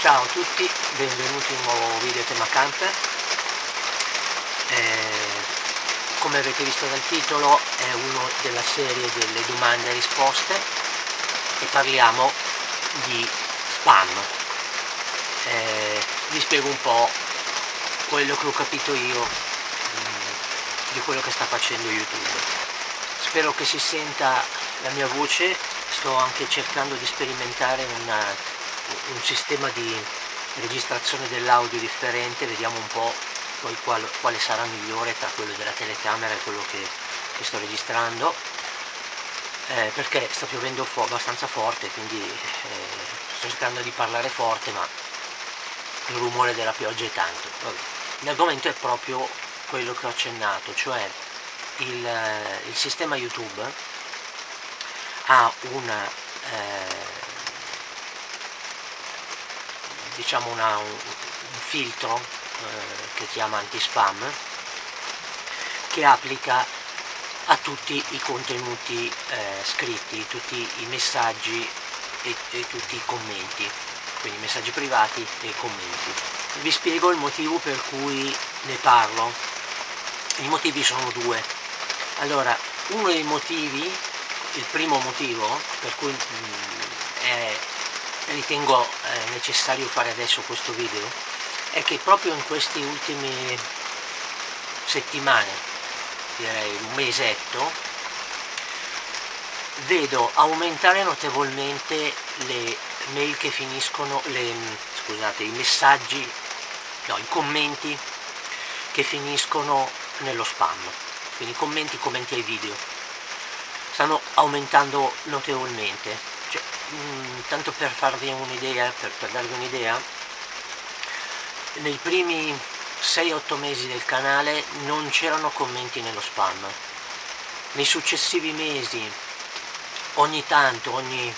Ciao a tutti, benvenuti in un nuovo video tema camper. Come avete visto dal titolo è uno della serie delle domande e risposte e parliamo di spam. Vi spiego un po' quello che ho capito io di quello che sta facendo YouTube. Spero che si senta la mia voce. Sto anche cercando di sperimentare un sistema di registrazione dell'audio differente, vediamo un po' poi quale sarà migliore tra quello della telecamera e quello che sto registrando, perché sta piovendo abbastanza forte, quindi sto cercando di parlare forte, ma il rumore della pioggia è tanto. Vabbè. L'argomento è proprio quello che ho accennato, cioè il sistema YouTube ha diciamo un filtro che chiama anti-spam, che applica a tutti i contenuti scritti, tutti i messaggi e tutti i commenti, quindi messaggi privati e commenti. Vi spiego il motivo per cui ne parlo. I motivi sono due. Allora, uno dei motivi, il primo motivo per cui ritengo necessario fare adesso questo video, è che proprio in queste ultime settimane, direi un mesetto, vedo aumentare notevolmente le mail che finiscono, i messaggi, no, i commenti che finiscono nello spam, quindi commenti ai video stanno aumentando notevolmente. Cioè, tanto per farvi un'idea, per darvi un'idea, nei primi 6-8 mesi del canale non c'erano commenti nello spam. Nei successivi mesi, ogni tanto, non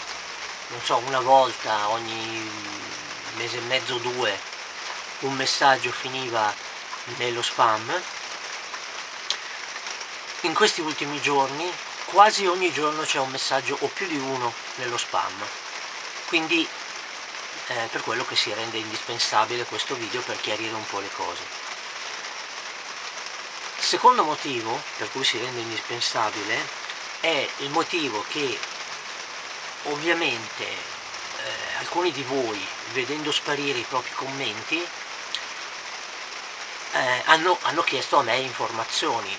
so, una volta ogni mese e mezzo o due, un messaggio finiva nello spam. In questi ultimi giorni quasi ogni giorno c'è un messaggio o più di uno nello spam, quindi per quello che si rende indispensabile questo video, per chiarire un po' le cose. Il secondo motivo per cui si rende indispensabile è il motivo che ovviamente alcuni di voi, vedendo sparire i propri commenti, hanno chiesto a me informazioni,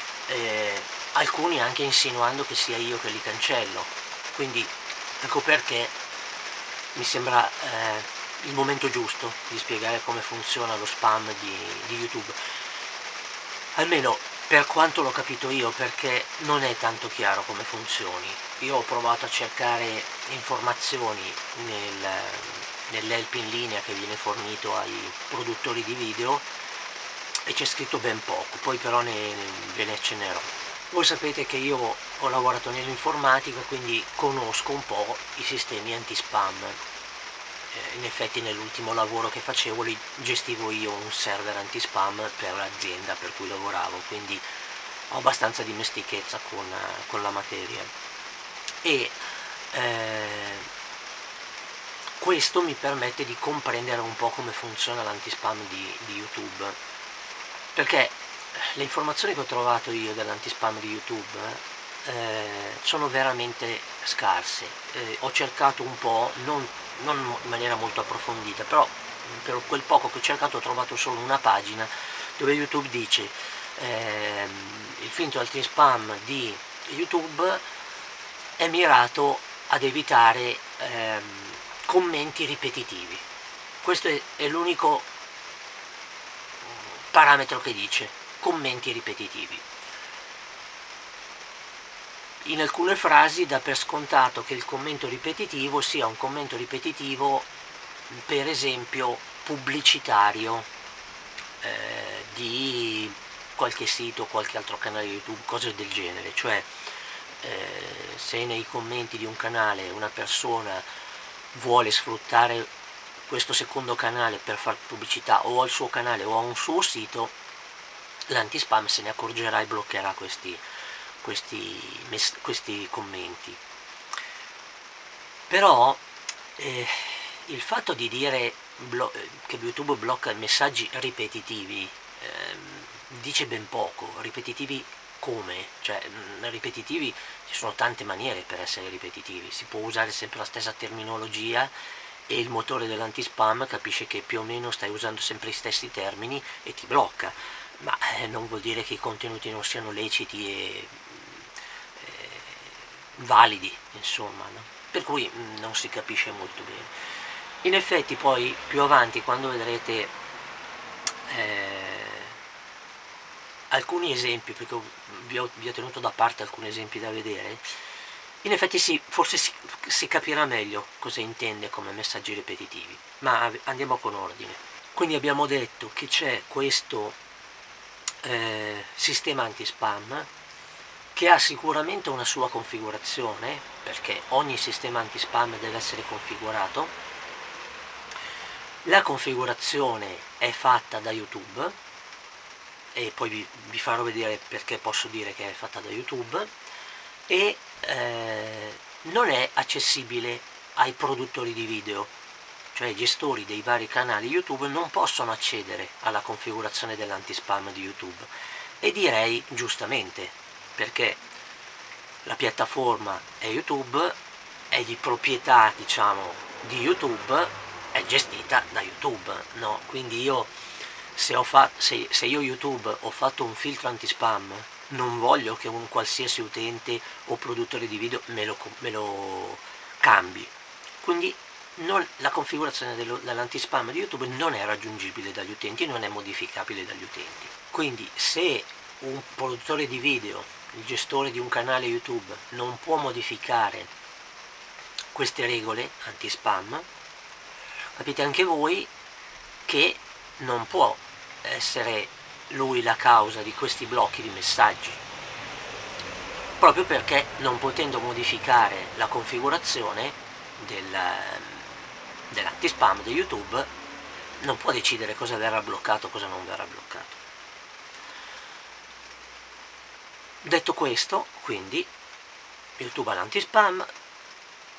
alcuni anche insinuando che sia io che li cancello, quindi ecco perché mi sembra il momento giusto di spiegare come funziona lo spam di YouTube, almeno per quanto l'ho capito io, perché non è tanto chiaro come funzioni. Io ho provato a cercare informazioni nell'help in linea che viene fornito ai produttori di video e c'è scritto ben poco, poi però ve ne accennerò. Voi sapete che io ho lavorato nell'informatica, quindi conosco un po' i sistemi anti-spam. In effetti nell'ultimo lavoro che facevo gestivo io un server anti-spam per l'azienda per cui lavoravo, quindi ho abbastanza dimestichezza con la materia. E questo mi permette di comprendere un po' come funziona l'anti-spam di YouTube, perché le informazioni che ho trovato io dell'antispam di YouTube sono veramente scarse. Ho cercato un po', non in maniera molto approfondita, però per quel poco che ho cercato ho trovato solo una pagina dove YouTube dice il filtro antispam di YouTube è mirato ad evitare commenti ripetitivi. Questo è l'unico parametro che dice: commenti ripetitivi. In alcune frasi dà per scontato che il commento ripetitivo sia un commento ripetitivo, per esempio pubblicitario, di qualche sito, qualche altro canale YouTube, cose del genere. Cioè se nei commenti di un canale una persona vuole sfruttare questo secondo canale per fare pubblicità o al suo canale o a un suo sito, l'antispam se ne accorgerà e bloccherà questi commenti. Però il fatto di dire che YouTube blocca messaggi ripetitivi, dice ben poco. Ripetitivi come? Cioè, ripetitivi, ci sono tante maniere per essere ripetitivi, si può usare sempre la stessa terminologia e il motore dell'antispam capisce che più o meno stai usando sempre gli stessi termini e ti blocca, ma non vuol dire che i contenuti non siano leciti e validi, insomma, no? Per cui non si capisce molto bene. In effetti poi più avanti, quando vedrete alcuni esempi, perché vi ho tenuto da parte alcuni esempi da vedere, in effetti sì, forse si capirà meglio cosa intende come messaggi ripetitivi, ma andiamo con ordine. Quindi abbiamo detto che c'è questo sistema anti-spam che ha sicuramente una sua configurazione, perché ogni sistema anti-spam deve essere configurato. La configurazione è fatta da YouTube, e poi vi farò vedere perché posso dire che è fatta da YouTube, e non è accessibile ai produttori di video, cioè i gestori dei vari canali YouTube non possono accedere alla configurazione dell'antispam di YouTube, e direi giustamente, perché la piattaforma è YouTube, è di proprietà, diciamo, di YouTube, è gestita da YouTube, no? Quindi io se io YouTube ho fatto un filtro anti-spam, non voglio che un qualsiasi utente o produttore di video me lo cambi. Quindi la configurazione dell'anti-spam di YouTube non è raggiungibile dagli utenti, non è modificabile dagli utenti. Quindi se un produttore di video, il gestore di un canale YouTube, non può modificare queste regole anti-spam, capite anche voi che non può essere lui la causa di questi blocchi di messaggi, proprio perché non potendo modificare la configurazione dell'antispam di YouTube non può decidere cosa verrà bloccato e cosa non verrà bloccato. Detto questo, quindi YouTube ha l'antispam,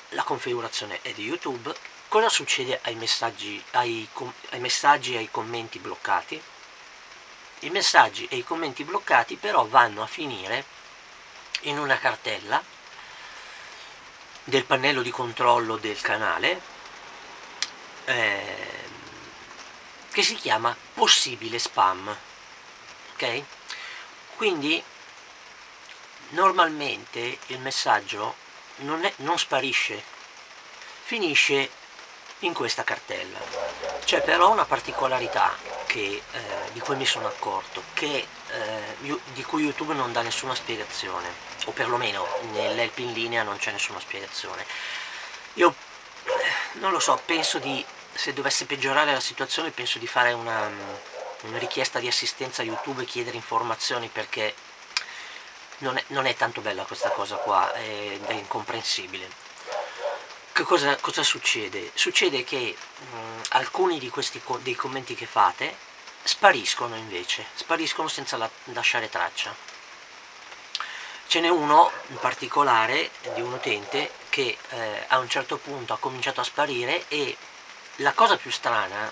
la configurazione è di YouTube. Cosa succede ai messaggi e ai commenti bloccati? I messaggi e i commenti bloccati però vanno a finire in una cartella del pannello di controllo del canale che si chiama possibile spam, ok? Quindi normalmente il messaggio non sparisce, finisce in questa cartella. C'è però una particolarità di cui mi sono accorto, di cui YouTube non dà nessuna spiegazione, o perlomeno nell'help in linea non c'è nessuna spiegazione. Io non lo so, se dovesse peggiorare la situazione, penso di fare una richiesta di assistenza a YouTube e chiedere informazioni, perché non è tanto bella questa cosa qua, è incomprensibile. Che cosa succede? Succede che alcuni dei commenti che fate spariscono invece, spariscono senza lasciare traccia. Ce n'è uno in particolare di un utente che a un certo punto ha cominciato a sparire, e la cosa più strana,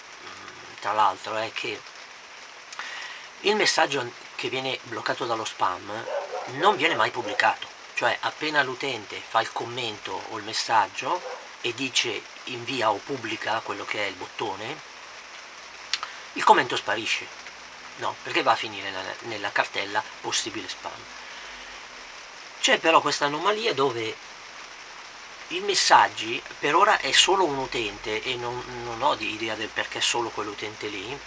tra l'altro, è che il messaggio che viene bloccato dallo spam non viene mai pubblicato, cioè appena l'utente fa il commento o il messaggio e dice invia o pubblica quello che è il bottone, il commento sparisce, no, perché va a finire nella cartella possibile spam. C'è però questa anomalia dove i messaggi, per ora è solo un utente e non ho idea del perché solo quell'utente lì,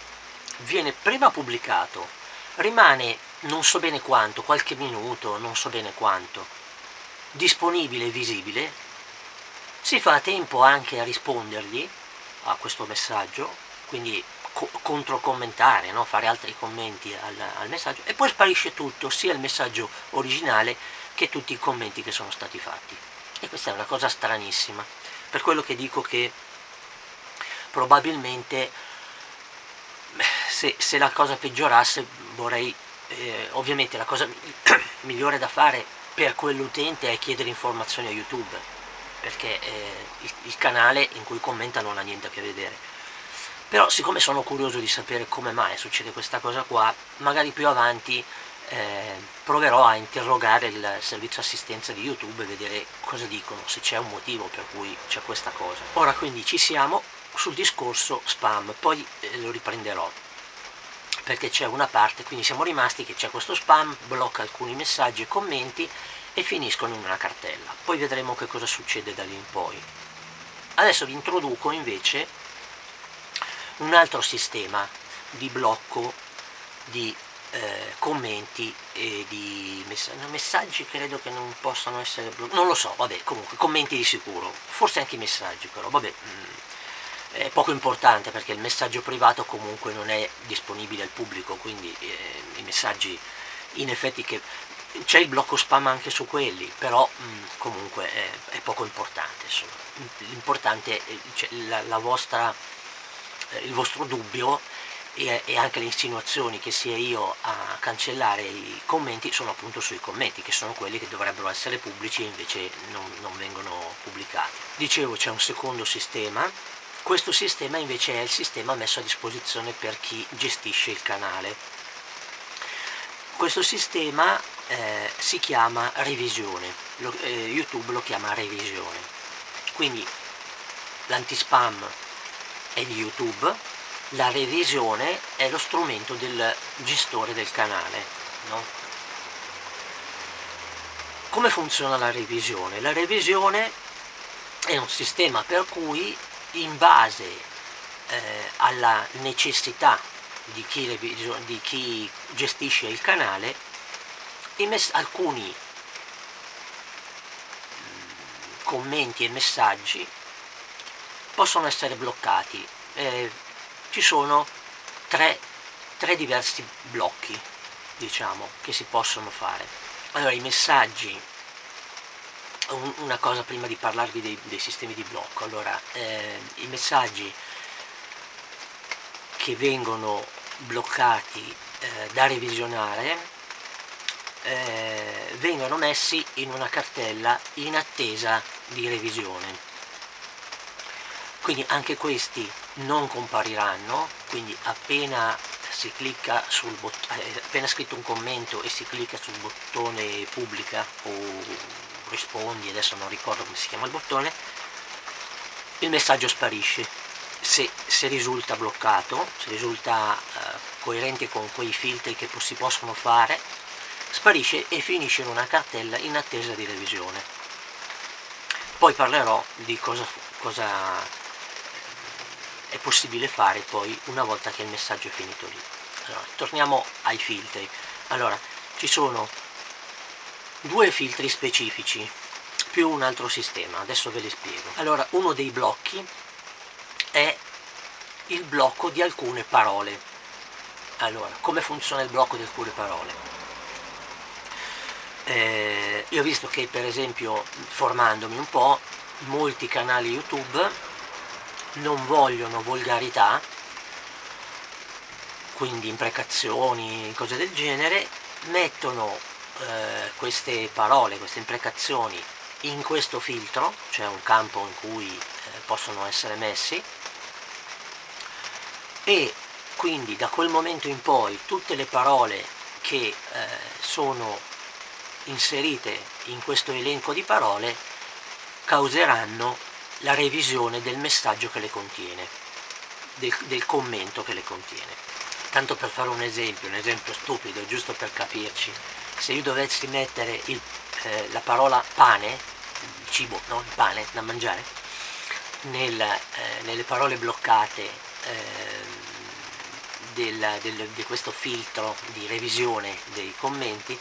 viene prima pubblicato, rimane non so bene quanto, qualche minuto, non so bene quanto, disponibile e visibile, si fa tempo anche a rispondergli a questo messaggio, quindi controcommentare, no? Fare altri commenti al messaggio, e poi sparisce tutto, sia il messaggio originale che tutti i commenti che sono stati fatti. E questa è una cosa stranissima, per quello che dico che probabilmente se la cosa peggiorasse vorrei, ovviamente la cosa migliore da fare per quell'utente è chiedere informazioni a YouTube, perché il canale in cui commenta non ha niente a che vedere. Però siccome sono curioso di sapere come mai succede questa cosa qua, magari più avanti proverò a interrogare il servizio assistenza di YouTube e vedere cosa dicono, se c'è un motivo per cui c'è questa cosa. Ora quindi ci siamo sul discorso spam, poi lo riprenderò perché c'è una parte, quindi siamo rimasti che c'è questo spam, blocca alcuni messaggi e commenti e finiscono in una cartella, poi vedremo che cosa succede da lì in poi. Adesso vi introduco invece un altro sistema di blocco di commenti e di messaggi. Credo che non possano essere bloccati, non lo so, vabbè, comunque commenti di sicuro, forse anche i messaggi, però vabbè, è poco importante perché il messaggio privato comunque non è disponibile al pubblico, quindi i messaggi in effetti che c'è il blocco spam anche su quelli, però comunque è poco importante, insomma. L'importante è cioè, il vostro dubbio e anche le insinuazioni che sia io a cancellare i commenti sono appunto sui commenti, che sono quelli che dovrebbero essere pubblici e invece non vengono pubblicati. Dicevo, c'è un secondo sistema. Questo sistema invece è il sistema messo a disposizione per chi gestisce il canale. Questo sistema si chiama revisione, YouTube lo chiama revisione, quindi l'antispam è di YouTube, la revisione è lo strumento del gestore del canale, no? Come funziona la revisione? La revisione è un sistema per cui in base alla necessità di chi gestisce il canale, alcuni commenti e messaggi possono essere bloccati. Ci sono tre diversi blocchi, diciamo, che si possono fare. Allora, i messaggi, una cosa prima di parlarvi dei sistemi di blocco. Allora, i messaggi che vengono bloccati da revisionare vengono messi in una cartella in attesa di revisione. Quindi anche questi non compariranno, quindi appena si clicca sul appena scritto un commento e si clicca sul bottone pubblica o rispondi, adesso non ricordo come si chiama il bottone, il messaggio sparisce. Se risulta bloccato, se risulta coerente con quei filtri che si possono fare, sparisce e finisce in una cartella in attesa di revisione. Poi parlerò di cosa è possibile fare poi una volta che il messaggio è finito lì. Allora, torniamo ai filtri. Allora, ci sono due filtri specifici più un altro sistema, adesso ve li spiego. Allora, uno dei blocchi è il blocco di alcune parole. Allora, come funziona il blocco di alcune parole? Io ho visto che, per esempio, formandomi un po', molti canali YouTube non vogliono volgarità, quindi imprecazioni, cose del genere, mettono queste parole, queste imprecazioni in questo filtro, cioè un campo in cui possono essere messi, e quindi da quel momento in poi tutte le parole che sono inserite in questo elenco di parole causeranno la revisione del messaggio che le contiene, del commento che le contiene. Tanto per fare un esempio stupido, giusto per capirci, se io dovessi mettere la parola pane, il cibo, no? Il pane da mangiare, nelle parole bloccate di questo filtro di revisione dei commenti,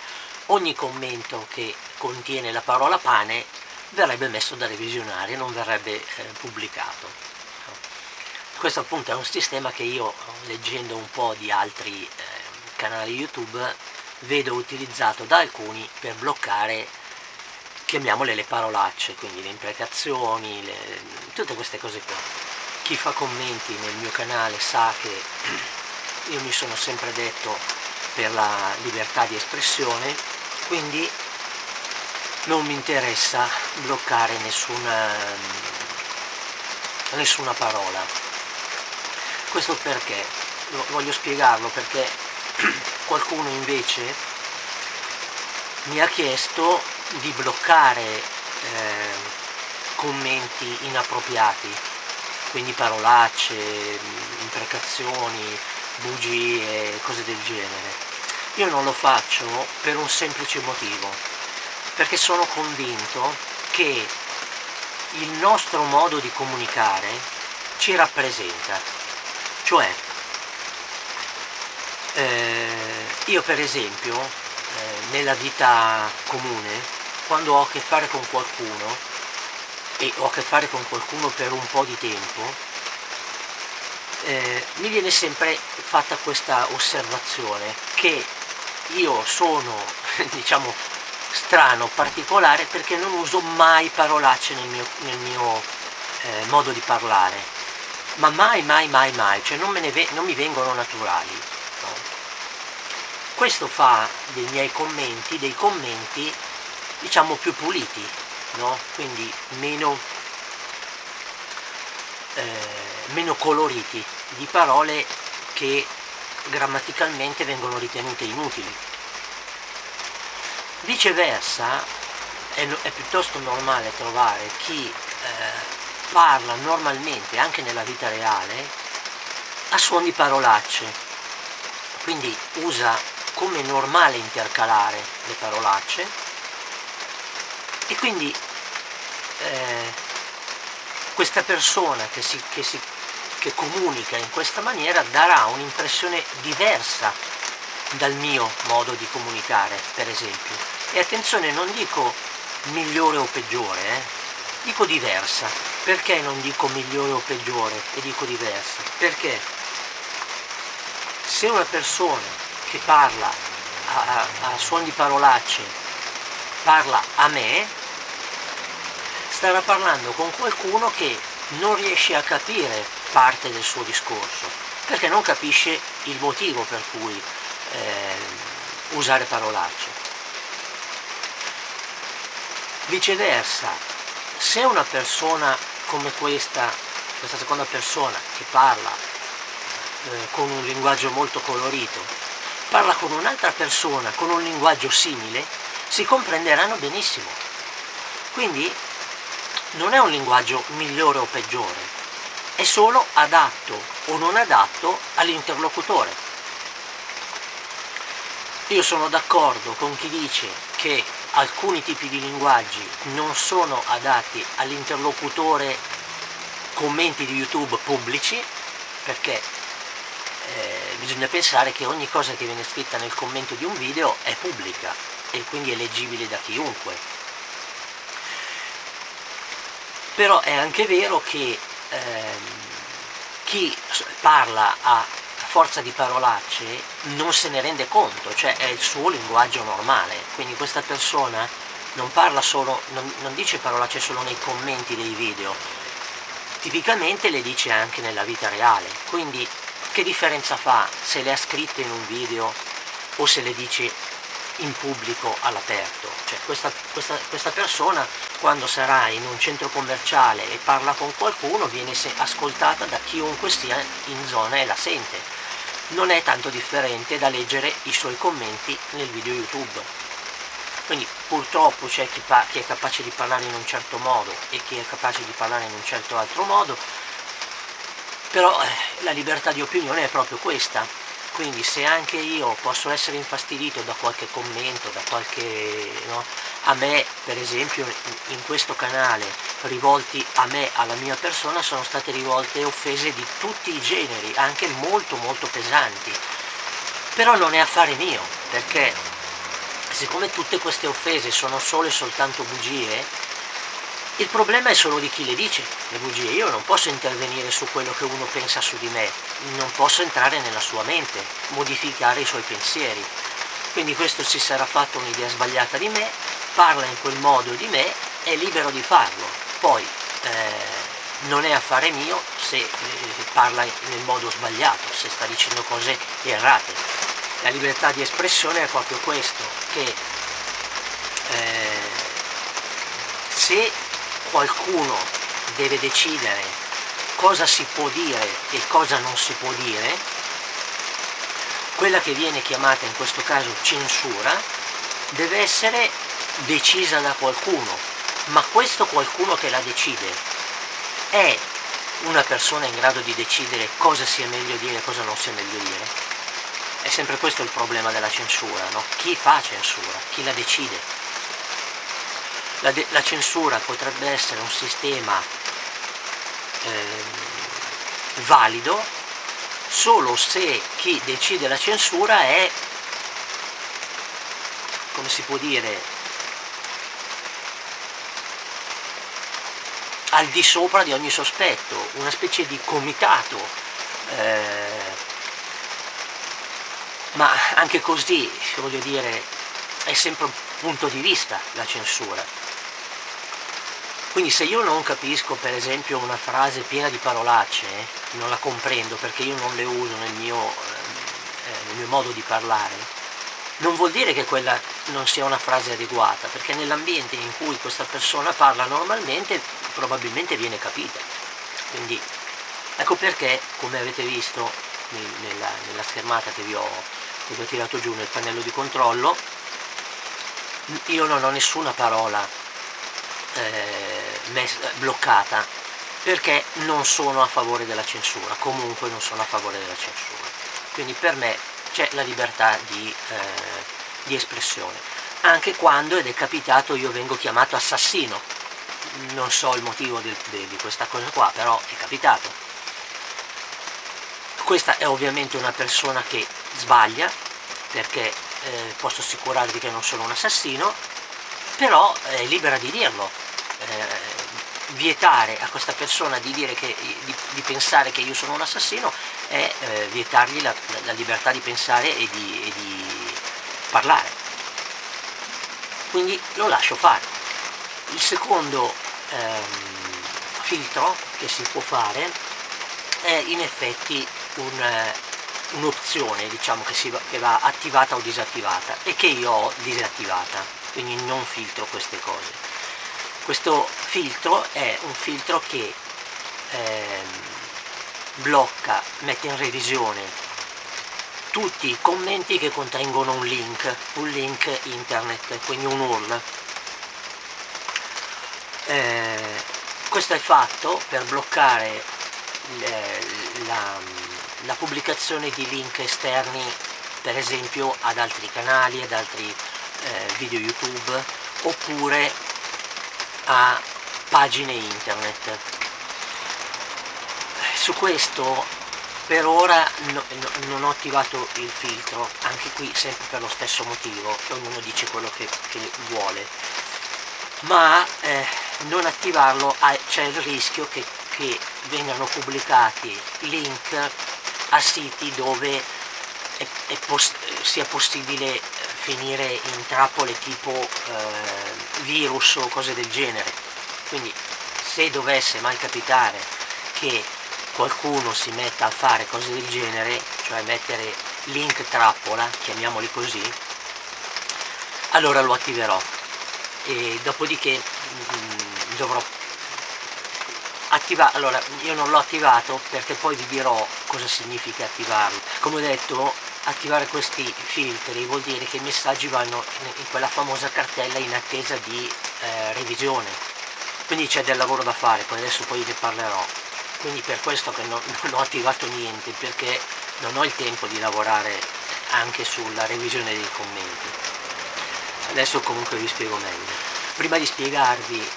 ogni commento che contiene la parola pane verrebbe messo da revisionare, non verrebbe pubblicato. Questo appunto è un sistema che io, leggendo un po' di altri canali YouTube, vedo utilizzato da alcuni per bloccare, chiamiamole le parolacce, quindi le imprecazioni, tutte queste cose qua. Chi fa commenti nel mio canale sa che io mi sono sempre detto per la libertà di espressione, quindi non mi interessa bloccare nessuna parola. Questo perché? Voglio spiegarlo perché qualcuno invece mi ha chiesto di bloccare commenti inappropriati, quindi parolacce, imprecazioni, bugie, cose del genere. Io non lo faccio per un semplice motivo, perché sono convinto che il nostro modo di comunicare ci rappresenta. Cioè, io per esempio, nella vita comune, quando ho a che fare con qualcuno, e ho a che fare con qualcuno per un po' di tempo, mi viene sempre fatta questa osservazione, che io sono, diciamo, strano, particolare, perché non uso mai parolacce nel mio modo di parlare, ma mai, cioè non mi vengono naturali, no? Questo fa dei commenti, diciamo, più puliti, no? Quindi meno coloriti di parole che grammaticalmente vengono ritenute inutili. Viceversa è piuttosto normale trovare chi parla normalmente anche nella vita reale a suon di parolacce, quindi usa come normale intercalare le parolacce, e quindi questa persona che comunica in questa maniera darà un'impressione diversa dal mio modo di comunicare, per esempio. E attenzione, non dico migliore o peggiore, dico diversa. Perché non dico migliore o peggiore e dico diversa? Perché se una persona che parla a suon di parolacce parla a me, starà parlando con qualcuno che non riesce a capire parte del suo discorso, perché non capisce il motivo per cui usare parolacce. Viceversa, se una persona come questa seconda persona che parla con un linguaggio molto colorito, parla con un'altra persona con un linguaggio simile, si comprenderanno benissimo. Quindi non è un linguaggio migliore o peggiore, è solo adatto o non adatto all'interlocutore. Io sono d'accordo con chi dice che alcuni tipi di linguaggi non sono adatti all'interlocutore commenti di YouTube pubblici, perché bisogna pensare che ogni cosa che viene scritta nel commento di un video è pubblica e quindi è leggibile da chiunque. Però è anche vero che chi parla a forza di parolacce non se ne rende conto, cioè è il suo linguaggio normale, quindi questa persona non parla solo, non dice parolacce solo nei commenti dei video, tipicamente le dice anche nella vita reale. Quindi che differenza fa se le ha scritte in un video o se le dice in pubblico all'aperto? Cioè questa persona, quando sarà in un centro commerciale e parla con qualcuno, viene ascoltata da chiunque sia in zona e la sente. Non è tanto differente da leggere i suoi commenti nel video YouTube. Quindi purtroppo c'è chi è capace di parlare in un certo modo e chi è capace di parlare in un certo altro modo, però la libertà di opinione è proprio questa. Quindi se anche io posso essere infastidito da qualche commento, da qualche, no? A me, per esempio, in questo canale, rivolti a me, alla mia persona, sono state rivolte offese di tutti i generi, anche molto molto pesanti. Però non è affare mio, perché siccome tutte queste offese sono solo e soltanto bugie, il problema è solo di chi le dice, le bugie. Io non posso intervenire su quello che uno pensa su di me, non posso entrare nella sua mente, modificare i suoi pensieri. Quindi questo si sarà fatto un'idea sbagliata di me, parla in quel modo di me, è libero di farlo. Poi non è affare mio se parla nel modo sbagliato, se sta dicendo cose errate. La libertà di espressione è proprio questo, che se qualcuno deve decidere cosa si può dire e cosa non si può dire, quella che viene chiamata in questo caso censura deve essere decisa da qualcuno, ma questo qualcuno che la decide è una persona in grado di decidere cosa sia meglio dire e cosa non sia meglio dire? È sempre questo il problema della censura, no? Chi fa censura? Chi la decide? La censura potrebbe essere un sistema valido solo se chi decide la censura è, come si può dire, al di sopra di ogni sospetto, una specie di comitato, ma anche così, voglio dire, è sempre un punto di vista la censura. Quindi se io non capisco per esempio una frase piena di parolacce, non la comprendo perché io non le uso nel mio modo di parlare, non vuol dire che quella non sia una frase adeguata, perché nell'ambiente in cui questa persona parla normalmente probabilmente viene capita. Quindi ecco perché, come avete visto nella schermata che vi ho tirato giù nel pannello di controllo, io non ho nessuna parola bloccata, perché non sono a favore della censura, comunque non sono a favore della censura. Quindi per me c'è la libertà di espressione, anche quando, ed è capitato, io vengo chiamato assassino, non so il motivo di questa cosa qua, però è capitato. Questa è ovviamente una persona che sbaglia, perché posso assicurarvi che non sono un assassino, però è libera di dirlo. Vietare a questa persona di dire di pensare che io sono un assassino è vietargli la libertà di pensare e di parlare. Quindi lo lascio fare. Il secondo filtro che si può fare è in effetti un'opzione, diciamo, che va attivata o disattivata, e che io ho disattivata, quindi non filtro queste cose. Questo filtro è un filtro che blocca, mette in revisione tutti i commenti che contengono un link internet, quindi un URL. Questo è fatto per bloccare la pubblicazione di link esterni, per esempio ad altri canali, ad altri video YouTube, oppure a pagine internet. Su questo per ora non ho attivato il filtro, anche qui sempre per lo stesso motivo, che ognuno dice quello che vuole, ma non attivarlo c'è il rischio che vengano pubblicati link a siti dove sia possibile finire in trappole tipo virus o cose del genere. Quindi se dovesse mai capitare che qualcuno si metta a fare cose del genere, cioè mettere link trappola, chiamiamoli così, allora lo attiverò, e dopodiché dovrò attivare. Allora, io non l'ho attivato perché poi vi dirò cosa significa attivarlo. Come ho detto, attivare questi filtri vuol dire che i messaggi vanno in quella famosa cartella in attesa di revisione, quindi c'è del lavoro da fare, poi adesso ne parlerò. Quindi per questo che non ho attivato niente, perché non ho il tempo di lavorare anche sulla revisione dei commenti. Adesso comunque vi spiego meglio. Prima di spiegarvi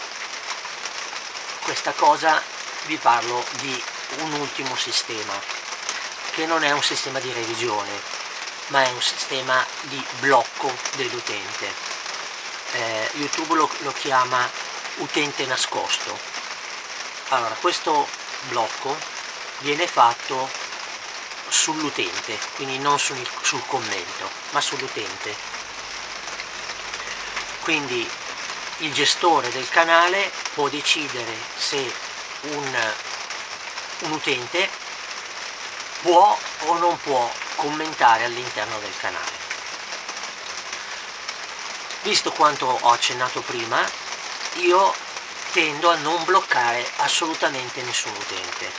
questa cosa vi parlo di un ultimo sistema, che non è un sistema di revisione, ma è un sistema di blocco dell'utente. YouTube lo chiama utente nascosto. Allora, questo blocco viene fatto sull'utente, quindi non sul commento, ma sull'utente. Quindi il gestore del canale può decidere se un utente può o non può commentare all'interno del canale. Visto quanto ho accennato prima, io tendo a non bloccare assolutamente nessun utente.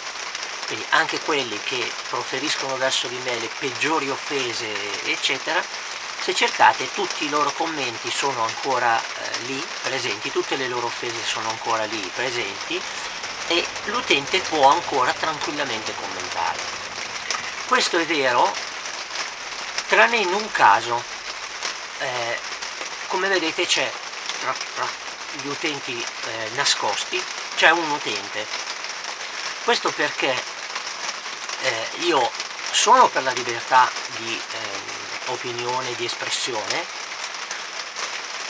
quindi anche quelli che proferiscono verso di me le peggiori offese eccetera, se cercate tutti i loro commenti sono ancora lì presenti, tutte le loro offese sono ancora lì presenti e l'utente può ancora tranquillamente commentare. Questo è vero tranne in un caso, come vedete c'è tra gli utenti nascosti c'è un utente. Questo perché io sono per la libertà di opinione e di espressione,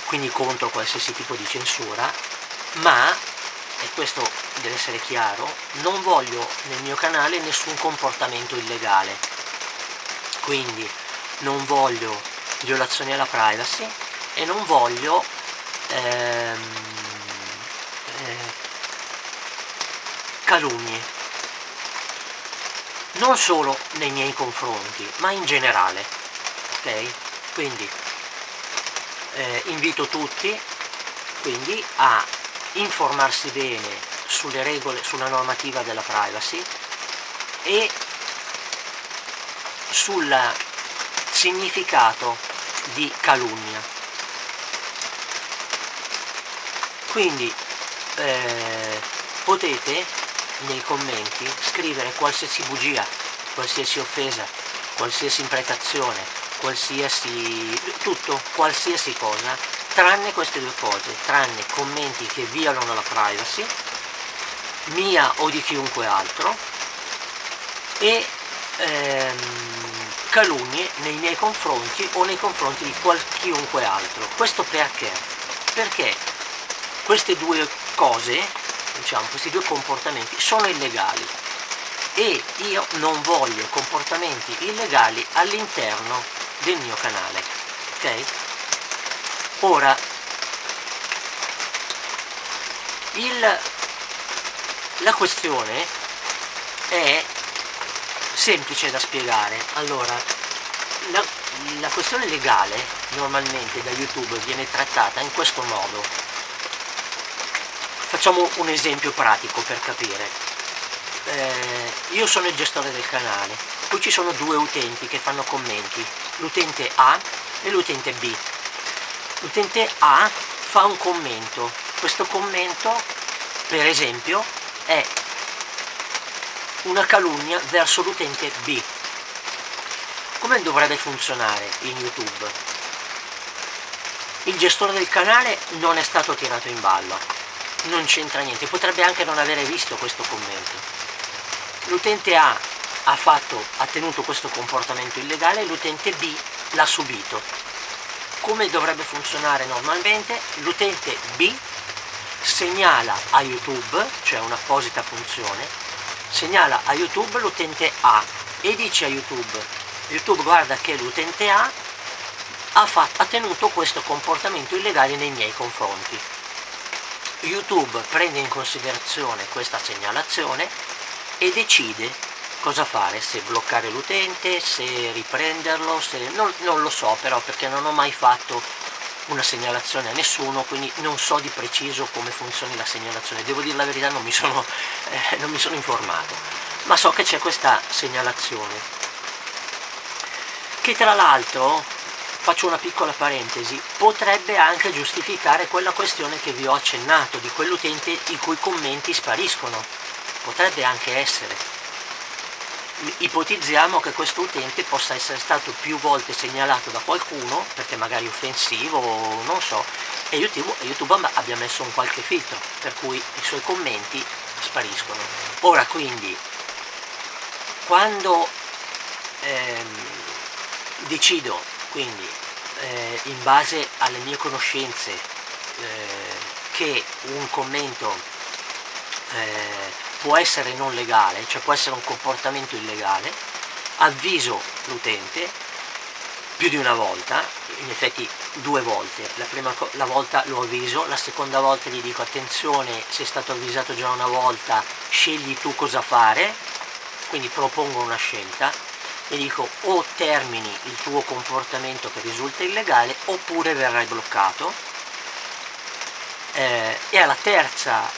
quindi contro qualsiasi tipo di censura, ma, e questo deve essere chiaro, non voglio nel mio canale nessun comportamento illegale, quindi non voglio violazioni alla privacy e non voglio calunnie, non solo nei miei confronti ma in generale, ok? Quindi invito tutti quindi a informarsi bene sulle regole, sulla normativa della privacy e sul significato di calunnia. Quindi potete nei commenti scrivere qualsiasi bugia, qualsiasi offesa, qualsiasi imprecazione, qualsiasi cosa, tranne queste due cose, tranne commenti che violano la privacy mia o di chiunque altro e calunnie nei miei confronti o nei confronti di chiunque altro. Questo perché? Perché queste due cose, diciamo, questi due comportamenti sono illegali e io non voglio comportamenti illegali all'interno del mio canale, ok? Ora, la questione è semplice da spiegare. Allora, la questione legale normalmente da YouTube viene trattata in questo modo. Facciamo un esempio pratico per capire. Io sono il gestore del canale, poi ci sono due utenti che fanno commenti, l'utente A e l'utente B. L'utente A fa un commento, questo commento per esempio è una calunnia verso l'utente B. Come dovrebbe funzionare in YouTube? Il gestore del canale non è stato tirato in ballo, non c'entra niente, potrebbe anche non avere visto questo commento. L'utente A ha tenuto questo comportamento illegale e l'utente B l'ha subito. Come dovrebbe funzionare normalmente? L'utente B segnala a YouTube, cioè un'apposita funzione, segnala a YouTube l'utente A e dice a YouTube guarda che l'utente A ha tenuto questo comportamento illegale nei miei confronti. YouTube prende in considerazione questa segnalazione e decide cosa fare, se bloccare l'utente, se riprenderlo, non lo so però perché non ho mai fatto una segnalazione a nessuno, quindi non so di preciso come funzioni la segnalazione, devo dire la verità, non mi sono informato, ma so che c'è questa segnalazione che tra l'altro, faccio una piccola parentesi, potrebbe anche giustificare quella questione che vi ho accennato di quell'utente i cui commenti spariscono, potrebbe anche essere. Ipotizziamo che questo utente possa essere stato più volte segnalato da qualcuno perché magari offensivo, non so, e YouTube abbia messo un qualche filtro per cui i suoi commenti spariscono. Ora quindi quando decido quindi in base alle mie conoscenze che un commento può essere non legale, cioè può essere un comportamento illegale, avviso l'utente più di una volta, in effetti 2 volte, la volta lo avviso, la seconda volta gli dico attenzione, sei stato avvisato già una volta, scegli tu cosa fare, quindi propongo una scelta e dico o termini il tuo comportamento che risulta illegale oppure verrai bloccato, e alla terza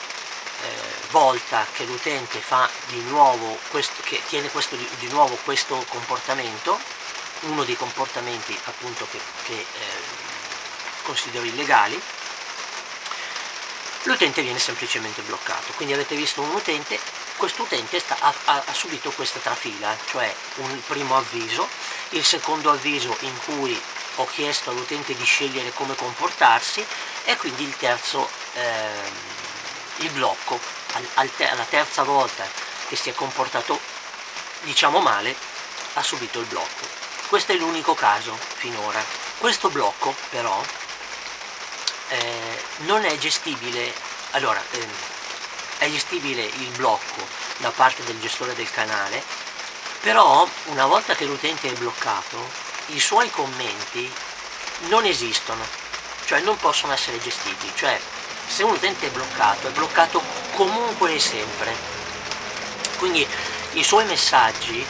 volta che l'utente fa di nuovo che tiene di nuovo questo comportamento, uno dei comportamenti appunto che considero illegali, l'utente viene semplicemente bloccato. Quindi avete visto un utente, quest'utente ha subito questa trafila, cioè un primo avviso, il secondo avviso in cui ho chiesto all'utente di scegliere come comportarsi, e quindi il terzo, il blocco. Alla terza volta che si è comportato, diciamo, male, ha subito il blocco. Questo è l'unico caso finora. Questo blocco però non è gestibile. Allora, è gestibile il blocco da parte del gestore del canale, però una volta che l'utente è bloccato, i suoi commenti non esistono, cioè non possono essere gestiti. Cioè, se un utente è bloccato comunque e sempre. Quindi i suoi messaggi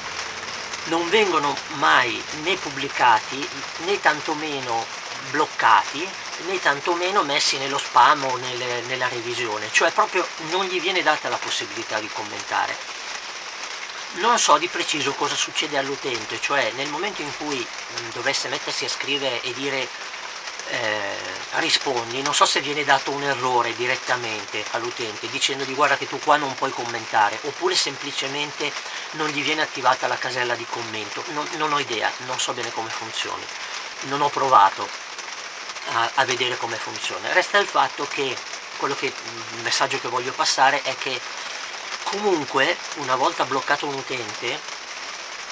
non vengono mai né pubblicati, né tantomeno bloccati, né tantomeno messi nello spam o nella revisione, cioè proprio non gli viene data la possibilità di commentare. Non so di preciso cosa succede all'utente, cioè nel momento in cui dovesse mettersi a scrivere e dire rispondi, non so se viene dato un errore direttamente all'utente dicendogli guarda che tu qua non puoi commentare, oppure semplicemente non gli viene attivata la casella di commento. Non ho idea, non so bene come funzioni, non ho provato a vedere come funziona. Resta il fatto che il messaggio che voglio passare è che comunque una volta bloccato un utente,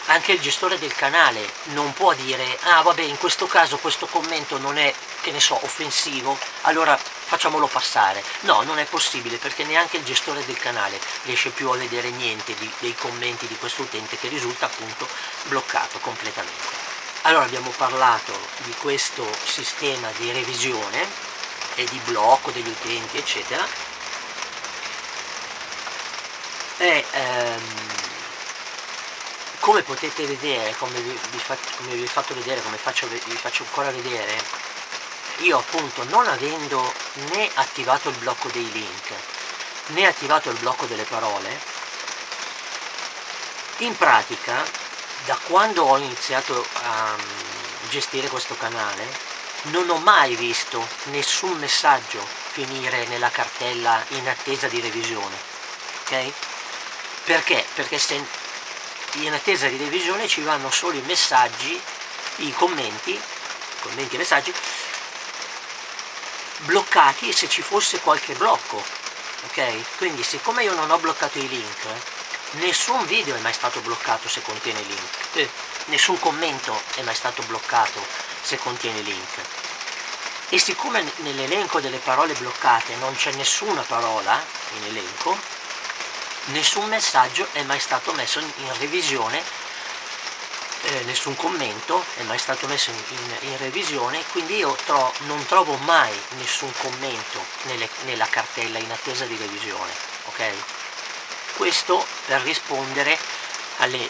anche il gestore del canale non può dire ah vabbè, in questo caso questo commento non è, che ne so, offensivo, allora facciamolo passare. No, non è possibile, perché neanche il gestore del canale riesce più a vedere niente dei commenti di questo utente che risulta appunto bloccato completamente. Allora abbiamo parlato di questo sistema di revisione e di blocco degli utenti eccetera, e come potete vedere, come vi ho fatto vedere, vi faccio ancora vedere, io appunto, non avendo né attivato il blocco dei link né attivato il blocco delle parole, in pratica da quando ho iniziato a gestire questo canale non ho mai visto nessun messaggio finire nella cartella in attesa di revisione, ok? Perché? Perché se in attesa di revisione ci vanno solo i messaggi, i commenti e messaggi bloccati, e se ci fosse qualche blocco, ok? Quindi siccome io non ho bloccato i link, nessun video è mai stato bloccato se contiene link, nessun commento è mai stato bloccato se contiene link, e siccome nell'elenco delle parole bloccate non c'è nessuna parola in elenco, nessun messaggio è mai stato messo in revisione, nessun commento è mai stato messo in revisione, quindi io non trovo mai nessun commento nella cartella in attesa di revisione, ok? Questo per rispondere alle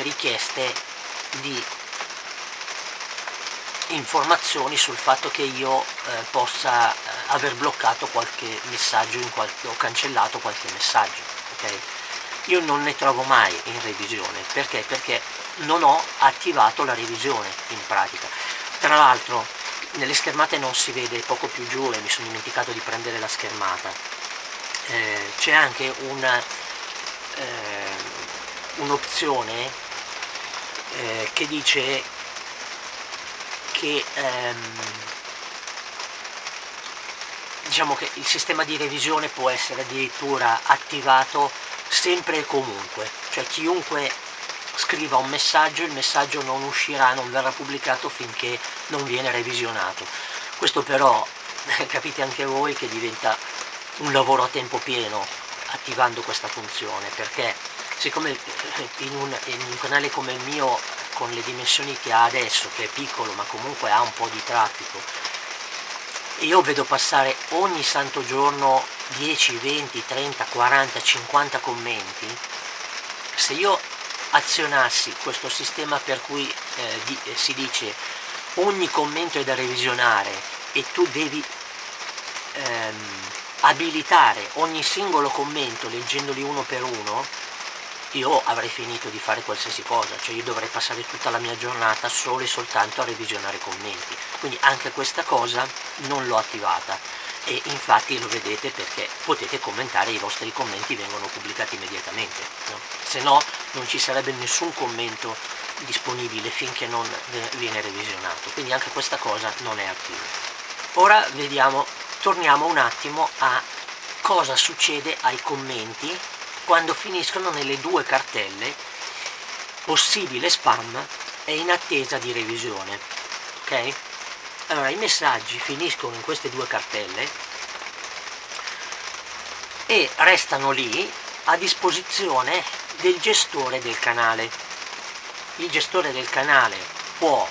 richieste di informazioni sul fatto che io possa aver bloccato qualche messaggio o cancellato qualche messaggio, ok? Io non ne trovo mai in revisione. Perché? Perché non ho attivato la revisione in pratica. Tra l'altro nelle schermate non si vede, poco più giù, e mi sono dimenticato di prendere la schermata, c'è anche un'opzione che dice che diciamo che il sistema di revisione può essere addirittura attivato sempre e comunque, cioè chiunque scriva un messaggio, il messaggio non uscirà, non verrà pubblicato finché non viene revisionato. Questo però capite anche voi che diventa un lavoro a tempo pieno attivando questa funzione, perché siccome in un canale come il mio, con le dimensioni che ha adesso, che è piccolo ma comunque ha un po' di traffico, io vedo passare ogni santo giorno 10, 20, 30, 40, 50 commenti. Se io azionassi questo sistema per cui si dice ogni commento è da revisionare e tu devi abilitare ogni singolo commento leggendoli uno per uno, io avrei finito di fare qualsiasi cosa, cioè io dovrei passare tutta la mia giornata solo e soltanto a revisionare commenti, quindi anche questa cosa non l'ho attivata, e infatti lo vedete perché potete commentare, i vostri commenti vengono pubblicati immediatamente, no? Se no non ci sarebbe nessun commento disponibile finché non viene revisionato, quindi anche questa cosa non è attiva. Ora vediamo, torniamo un attimo a cosa succede ai commenti quando finiscono nelle due cartelle possibile spam e in attesa di revisione, ok? Allora, i messaggi finiscono in queste due cartelle e restano lì a disposizione del gestore del canale. Il gestore del canale può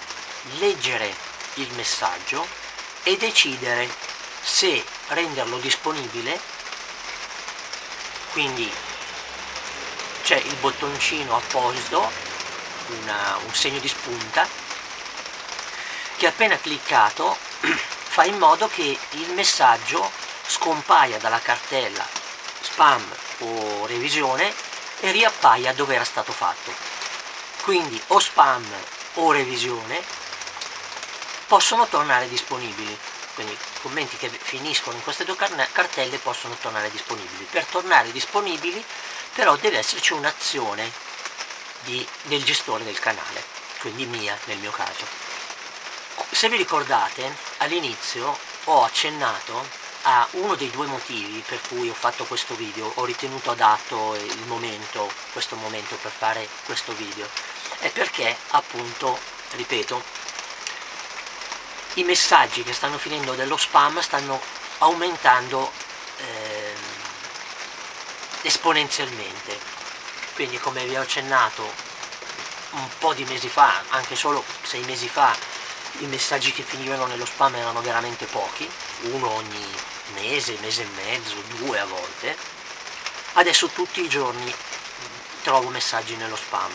leggere il messaggio e decidere se renderlo disponibile, quindi c'è il bottoncino apposito, un segno di spunta, che appena cliccato fa in modo che il messaggio scompaia dalla cartella spam o revisione e riappaia dove era stato fatto. Quindi o spam o revisione possono tornare disponibili, quindi commenti che finiscono in queste due cartelle possono tornare disponibili. Per tornare disponibili però deve esserci un'azione del gestore del canale, quindi mia nel mio caso. Se vi ricordate, all'inizio ho accennato a uno dei due motivi per cui ho fatto questo video, ho ritenuto adatto questo momento per fare questo video, è perché appunto, ripeto, i messaggi che stanno finendo dello spam stanno aumentando esponenzialmente. Quindi, come vi ho accennato un po' di mesi fa, anche solo 6 mesi fa, i messaggi che finivano nello spam erano veramente pochi, uno ogni mese, mese e mezzo, 2 a volte. Adesso tutti i giorni trovo messaggi nello spam.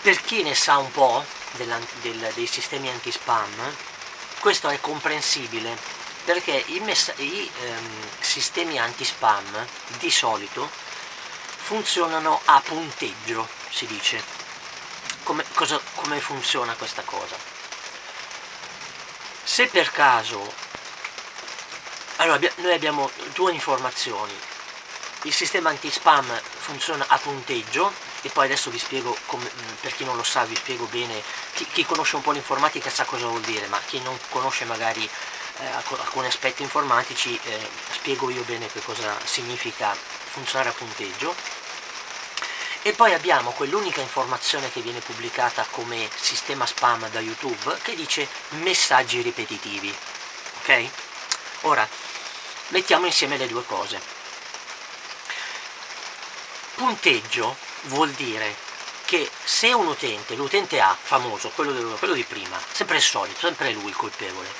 Per chi ne sa un po' dei sistemi anti-spam, questo è comprensibile, perché i sistemi anti-spam di solito funzionano a punteggio, si dice. Come funziona questa cosa? Se per caso, allora noi abbiamo due informazioni: il sistema anti-spam funziona a punteggio, e poi adesso vi spiego, per chi non lo sa vi spiego bene, chi conosce un po' l'informatica sa cosa vuol dire, ma chi non conosce magari alcuni aspetti informatici, spiego io bene che cosa significa funzionare a punteggio. E poi abbiamo quell'unica informazione che viene pubblicata come sistema spam da YouTube, che dice messaggi ripetitivi, ok? Ora mettiamo insieme le due cose. Punteggio vuol dire che se un utente, l'utente A, famoso, quello di prima, sempre il solito, sempre lui il colpevole,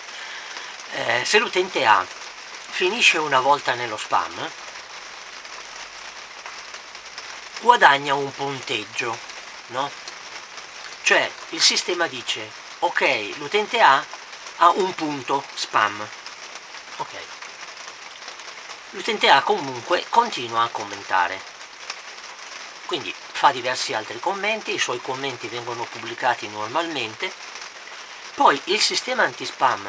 se l'utente A finisce una volta nello spam, guadagna un punteggio, no? Cioè il sistema dice, ok, l'utente A ha un punto spam, ok. L'utente A comunque continua a commentare, quindi fa diversi altri commenti, i suoi commenti vengono pubblicati normalmente, poi il sistema anti-spam,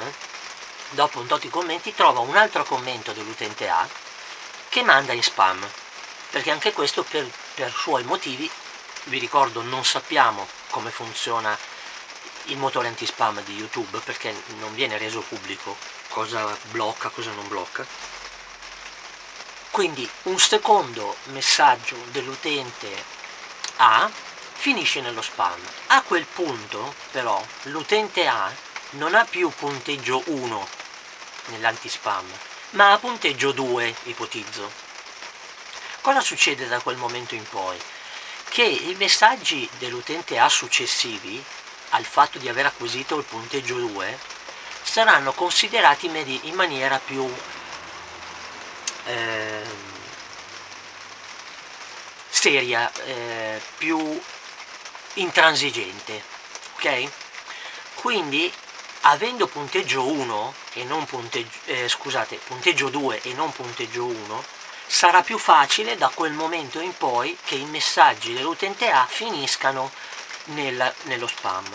dopo un tot di commenti, trova un altro commento dell'utente A che manda in spam, perché anche questo per suoi motivi, vi ricordo, non sappiamo come funziona il motore anti-spam di YouTube, perché non viene reso pubblico cosa blocca, cosa non blocca. Quindi un secondo messaggio dell'utente A finisce nello spam. A quel punto però l'utente A non ha più punteggio 1 nell'antispam, ma ha punteggio 2, ipotizzo. Cosa succede da quel momento in poi? Che i messaggi dell'utente A successivi al fatto di aver acquisito il punteggio 2 saranno considerati in maniera più seria, più intransigente, ok? Quindi avendo punteggio 1 e non punteggio 2 e non punteggio 1, sarà più facile da quel momento in poi che i messaggi dell'utente A finiscano nello spam.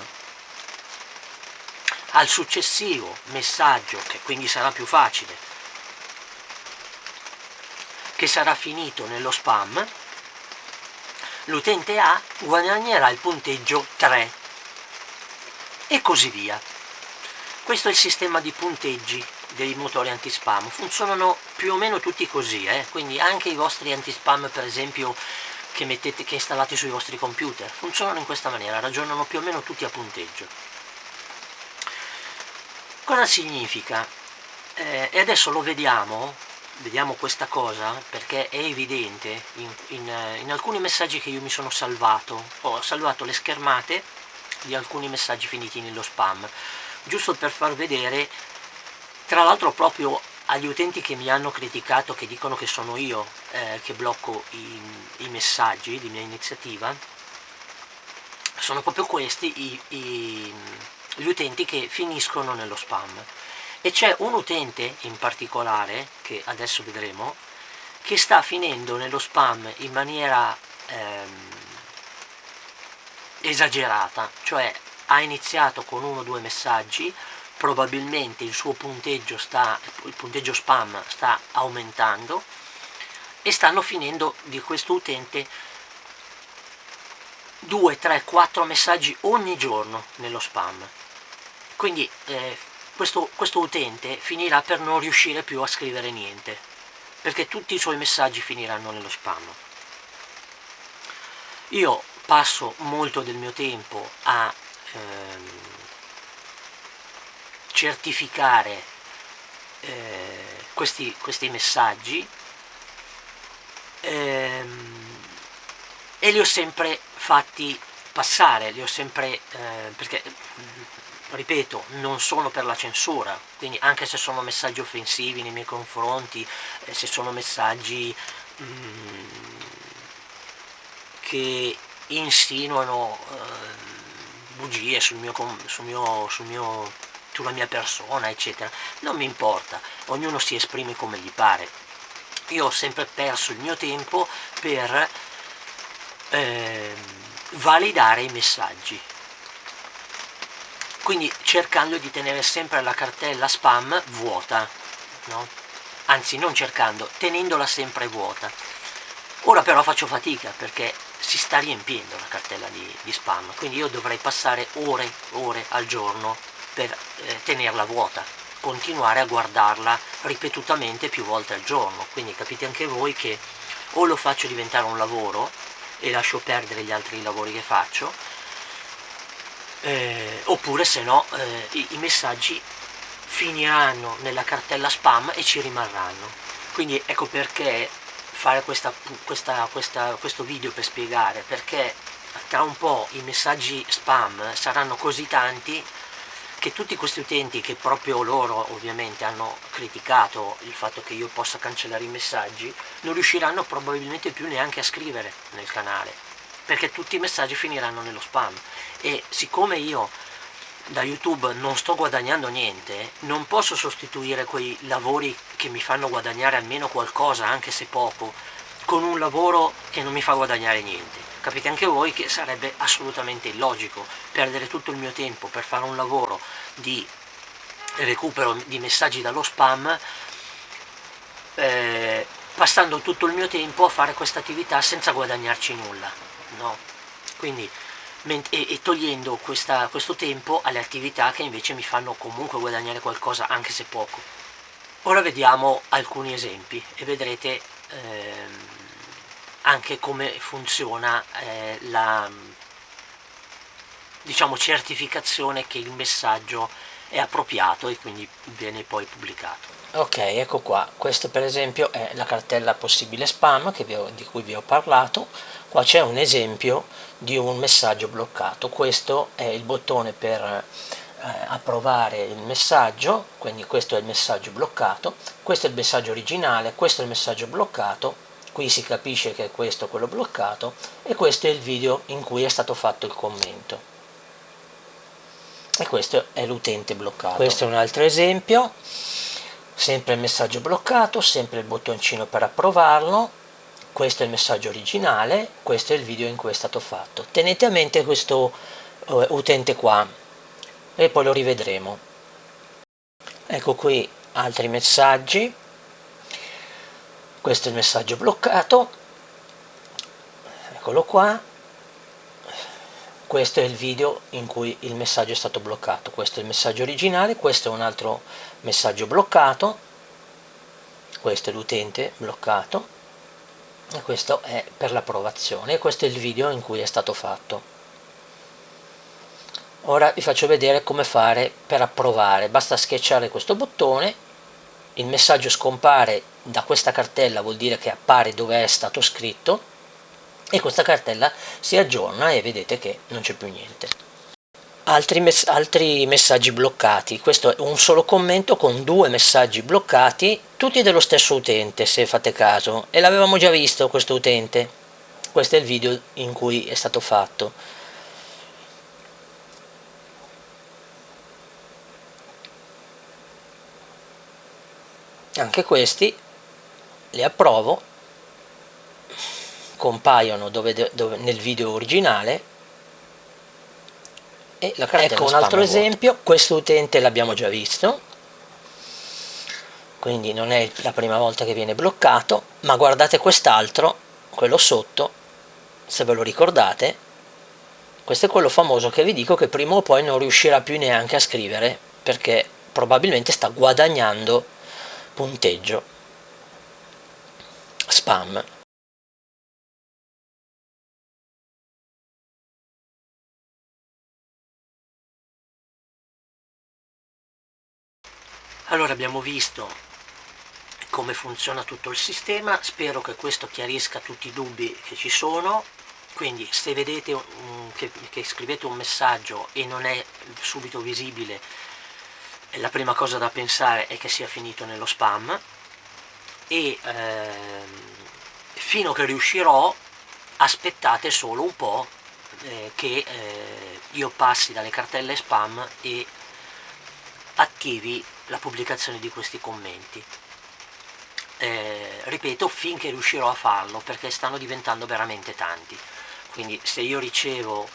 Al successivo messaggio, che quindi sarà più facile, che sarà finito nello spam, l'utente A guadagnerà il punteggio 3 e così via. Questo è il sistema di punteggi dei motori anti-spam, funzionano più o meno tutti così, quindi anche i vostri anti-spam, per esempio, che installate sui vostri computer, funzionano in questa maniera, ragionano più o meno tutti a punteggio. Cosa significa? E adesso lo vediamo questa cosa, perché è evidente in alcuni messaggi che io mi sono salvato. Ho salvato le schermate di alcuni messaggi finiti nello spam, giusto per far vedere, tra l'altro proprio agli utenti che mi hanno criticato, che dicono che sono io che blocco i messaggi di mia iniziativa, sono proprio questi gli utenti che finiscono nello spam. E c'è un utente in particolare, che adesso vedremo, che sta finendo nello spam in maniera esagerata, cioè ha iniziato con 1 o 2 messaggi, probabilmente il punteggio spam sta aumentando e stanno finendo di questo utente 2, 3, 4 messaggi ogni giorno nello spam. Quindi questo utente finirà per non riuscire più a scrivere niente, perché tutti i suoi messaggi finiranno nello spam. Io passo molto del mio tempo a certificare questi messaggi e li ho sempre fatti passare, perché, ripeto, non sono per la censura, quindi anche se sono messaggi offensivi nei miei confronti, se sono messaggi che insinuano bugie sulla mia persona, eccetera, non mi importa, ognuno si esprime come gli pare. Io ho sempre perso il mio tempo per validare i messaggi, quindi cercando di tenere sempre la cartella spam vuota, no? Anzi, non cercando, tenendola sempre vuota. Ora però faccio fatica perché si sta riempiendo la cartella di spam, quindi io dovrei passare ore al giorno per tenerla vuota, continuare a guardarla ripetutamente più volte al giorno. Quindi capite anche voi che o lo faccio diventare un lavoro e lascio perdere gli altri lavori che faccio, oppure se no i messaggi finiranno nella cartella spam e ci rimarranno. Quindi ecco perché fare questo video, per spiegare perché tra un po' i messaggi spam saranno così tanti che tutti questi utenti, che proprio loro ovviamente hanno criticato il fatto che io possa cancellare i messaggi, non riusciranno probabilmente più neanche a scrivere nel canale, perché tutti i messaggi finiranno nello spam. E siccome io da YouTube non sto guadagnando niente, non posso sostituire quei lavori che mi fanno guadagnare almeno qualcosa, anche se poco, con un lavoro che non mi fa guadagnare niente. Capite anche voi che sarebbe assolutamente illogico perdere tutto il mio tempo per fare un lavoro di recupero di messaggi dallo spam, passando tutto il mio tempo a fare questa attività senza guadagnarci nulla, no? Quindi e togliendo questo tempo alle attività che invece mi fanno comunque guadagnare qualcosa, anche se poco. Ora vediamo alcuni esempi e vedrete anche come funziona la, diciamo, certificazione che il messaggio è appropriato e quindi viene poi pubblicato. Ok, ecco qua, questo per esempio è la cartella possibile spam di cui vi ho parlato. Qua c'è un esempio di un messaggio bloccato. Questo è il bottone per approvare il messaggio, quindi questo è il messaggio bloccato, questo è il messaggio originale, questo è il messaggio bloccato, qui si capisce che è questo quello bloccato, e questo è il video in cui è stato fatto il commento. e questo è l'utente bloccato. Questo è un altro esempio, sempre il messaggio bloccato, sempre il bottoncino per approvarlo, questo è il messaggio originale, questo è il video in cui è stato fatto. Tenete a mente questo utente qua e poi lo rivedremo. Ecco qui altri messaggi, questo è il messaggio bloccato, eccolo qua, questo è il video in cui il messaggio è stato bloccato, questo è il messaggio originale, questo è un altro messaggio bloccato, questo è l'utente bloccato e questo è per l'approvazione, e questo è il video in cui è stato fatto. Ora vi faccio vedere come fare per approvare. Basta schiacciare questo bottone, il messaggio scompare da questa cartella, vuol dire che appare dove è stato scritto, e questa cartella si aggiorna e vedete che non c'è più niente. Altri messaggi bloccati, questo è un solo commento con 2 messaggi bloccati, tutti dello stesso utente se fate caso, e l'avevamo già visto questo utente. Questo è il video in cui è stato fatto. Anche questi li approvo, compaiono nel video originale, e la cartella ecco un altro esempio, questo utente l'abbiamo già visto, quindi non è la prima volta che viene bloccato, ma guardate quest'altro, quello sotto, se ve lo ricordate, questo è quello famoso che vi dico che prima o poi non riuscirà più neanche a scrivere, perché probabilmente sta guadagnando punteggio. Spam. Allora abbiamo visto come funziona tutto il sistema, spero che questo chiarisca tutti i dubbi che ci sono, quindi se vedete che scrivete un messaggio e non è subito visibile, la prima cosa da pensare è che sia finito nello spam, e fino che riuscirò aspettate solo un po' che io passi dalle cartelle spam e attivi la pubblicazione di questi commenti. Ripeto, finché riuscirò a farlo, perché stanno diventando veramente tanti, quindi se io ricevo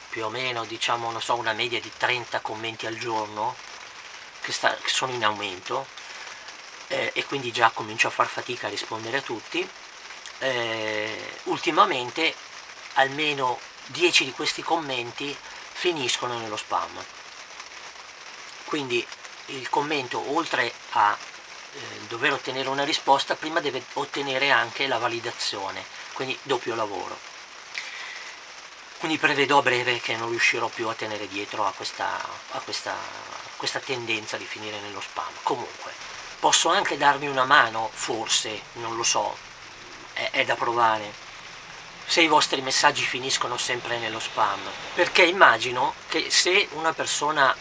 più o meno, diciamo, non so, una media di 30 commenti al giorno che sono in aumento, e quindi già comincio a far fatica a rispondere a tutti, ultimamente almeno 10 di questi commenti finiscono nello spam, quindi il commento, oltre a dover ottenere una risposta, prima deve ottenere anche la validazione, quindi doppio lavoro. Quindi prevedo a breve che non riuscirò più a tenere dietro a questa tendenza di finire nello spam. Comunque, posso anche darmi una mano, forse, non lo so, è da provare, se i vostri messaggi finiscono sempre nello spam, perché immagino che se una persona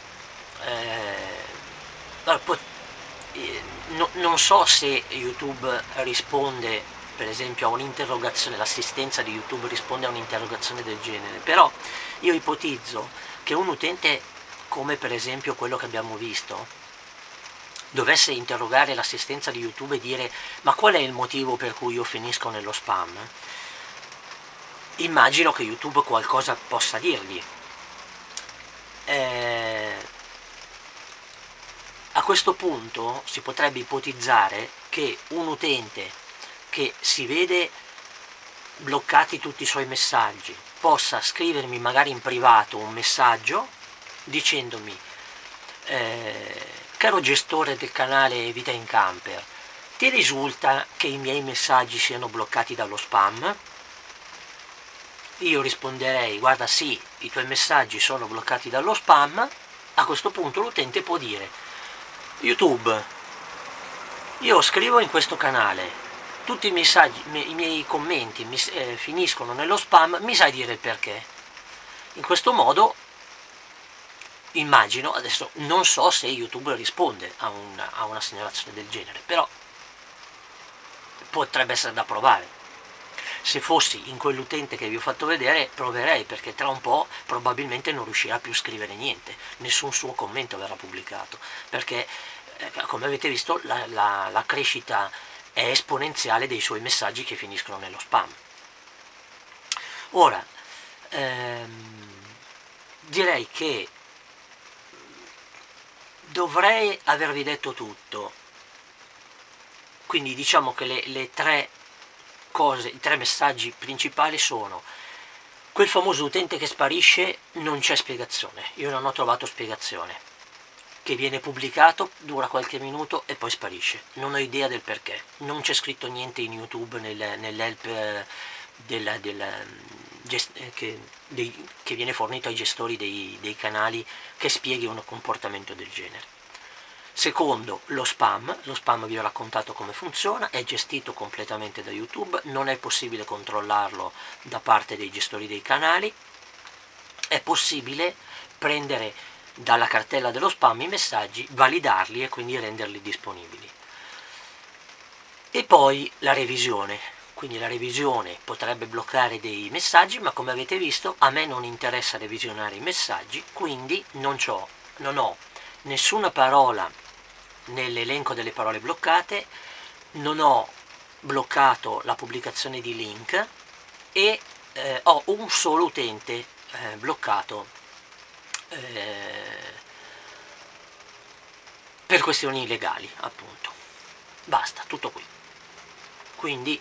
non so se YouTube risponde, per esempio, a un'interrogazione, l'assistenza di YouTube risponde a un'interrogazione del genere, però io ipotizzo che un utente come per esempio quello che abbiamo visto dovesse interrogare l'assistenza di YouTube e dire: ma qual è il motivo per cui io finisco nello spam? Immagino che YouTube qualcosa possa dirgli. A questo punto si potrebbe ipotizzare che un utente che si vede bloccati tutti i suoi messaggi possa scrivermi magari in privato un messaggio dicendomi: caro gestore del canale Vita in Camper, ti risulta che i miei messaggi siano bloccati dallo spam? Io risponderei: guarda, sì, i tuoi messaggi sono bloccati dallo spam. A questo punto l'utente può dire: YouTube, io scrivo in questo canale, tutti i messaggi, i miei commenti finiscono nello spam, mi sai dire il perché? In questo modo, immagino, adesso non so se YouTube risponde a una segnalazione del genere, però potrebbe essere da provare. se fossi in quell'utente che vi ho fatto vedere proverei, perché tra un po' probabilmente non riuscirà più a scrivere niente, nessun suo commento verrà pubblicato, perché come avete visto la crescita è esponenziale dei suoi messaggi che finiscono nello spam. Ora, direi che dovrei avervi detto tutto, quindi diciamo che le tre cose, i tre messaggi principali sono: quel famoso utente che sparisce, non c'è spiegazione, io non ho trovato spiegazione, che viene pubblicato, dura qualche minuto e poi sparisce, non ho idea del perché, non c'è scritto niente in YouTube nell'help che viene fornito ai gestori dei canali che spieghi un comportamento del genere. Secondo, lo spam vi ho raccontato come funziona, è gestito completamente da YouTube, non è possibile controllarlo da parte dei gestori dei canali, è possibile prendere dalla cartella dello spam i messaggi, validarli e quindi renderli disponibili. E poi la revisione, quindi la revisione potrebbe bloccare dei messaggi, ma come avete visto a me non interessa revisionare i messaggi, quindi non ho nessuna parola nell'elenco delle parole bloccate, non ho bloccato la pubblicazione di link e ho un solo utente bloccato per questioni legali, appunto. Basta, tutto qui. Quindi